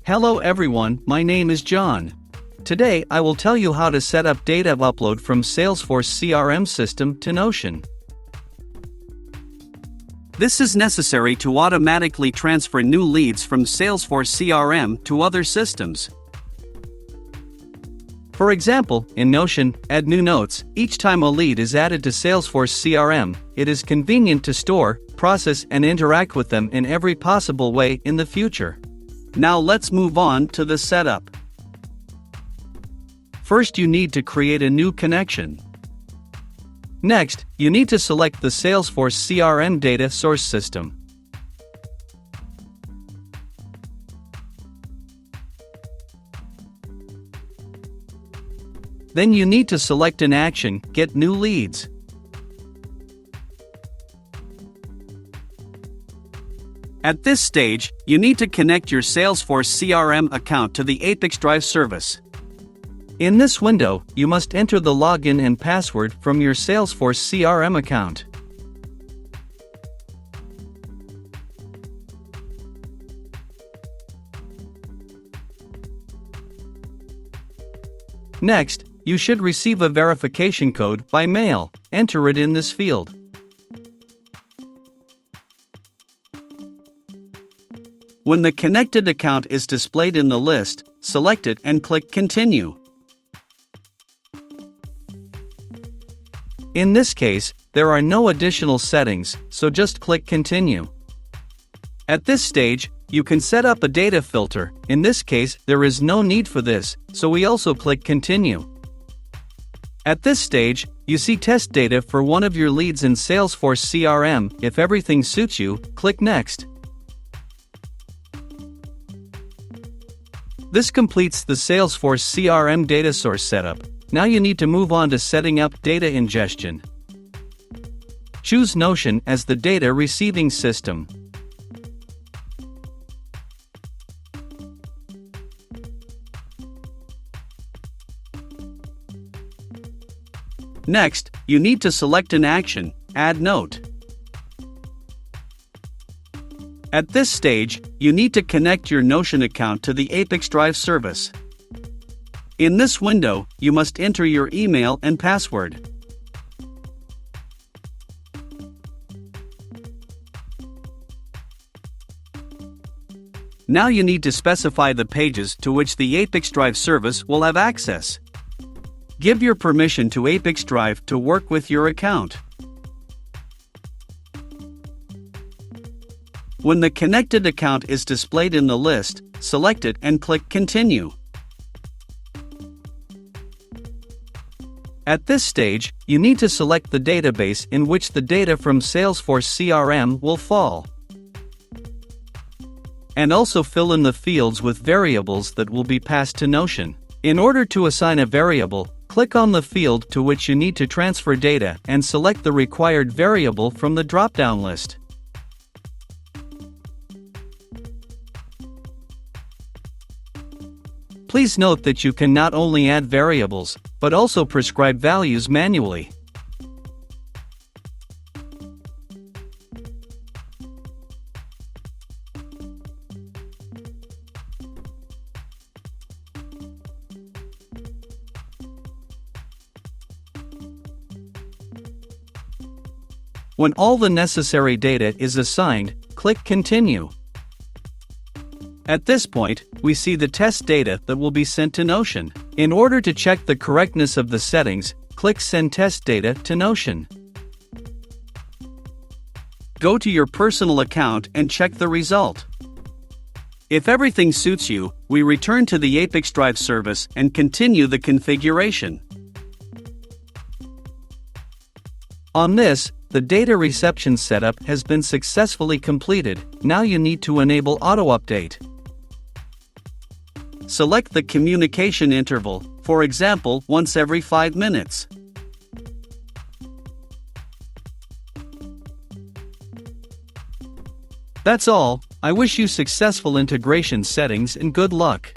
Hello everyone, my name is John. Today I will tell you how to set up data upload from Salesforce CRM system to Notion. This is necessary to automatically transfer new leads from Salesforce CRM to other systems. For example, in Notion, add new notes. Each time a lead is added to Salesforce CRM, it is convenient to store, process and interact with them in every possible way in the future. Now let's move on to the setup. First, you need to create a new connection. Next, you need to select the Salesforce CRM data source system. Then you need to select an action, Get New Leads. At this stage, you need to connect your Salesforce CRM account to the ApiX-Drive service. In this window, you must enter the login and password from your Salesforce CRM account. Next, you should receive a verification code by mail. Enter it in this field. When the connected account is displayed in the list, select it and click Continue. In this case, there are no additional settings, so just click Continue. At this stage, you can set up a data filter. In this case, there is no need for this, so we also click Continue. At this stage, you see test data for one of your leads in Salesforce CRM. If everything suits you, click Next. This completes the Salesforce CRM data source setup. Now you need to move on to setting up data ingestion. Choose Notion as the data receiving system. Next, you need to select an action, Add Note. At this stage, you need to connect your Notion account to the ApiX-Drive service. In this window, you must enter your email and password. Now you need to specify the pages to which the ApiX-Drive service will have access. Give your permission to ApiX-Drive to work with your account. When the connected account is displayed in the list, select it and click Continue. At this stage, you need to select the database in which the data from Salesforce CRM will fall. And also fill in the fields with variables that will be passed to Notion. In order to assign a variable, click on the field to which you need to transfer data and select the required variable from the drop-down list. Please note that you can not only add variables, but also prescribe values manually. When all the necessary data is assigned, click Continue. At this point, we see the test data that will be sent to Notion. In order to check the correctness of the settings, click Send Test Data to Notion. Go to your personal account and check the result. If everything suits you, we return to the ApiX-Drive service and continue the configuration. On this, the data reception setup has been successfully completed. Now you need to enable auto-update. Select the communication interval, for example, once every 5 minutes. That's all. I wish you successful integration settings and good luck.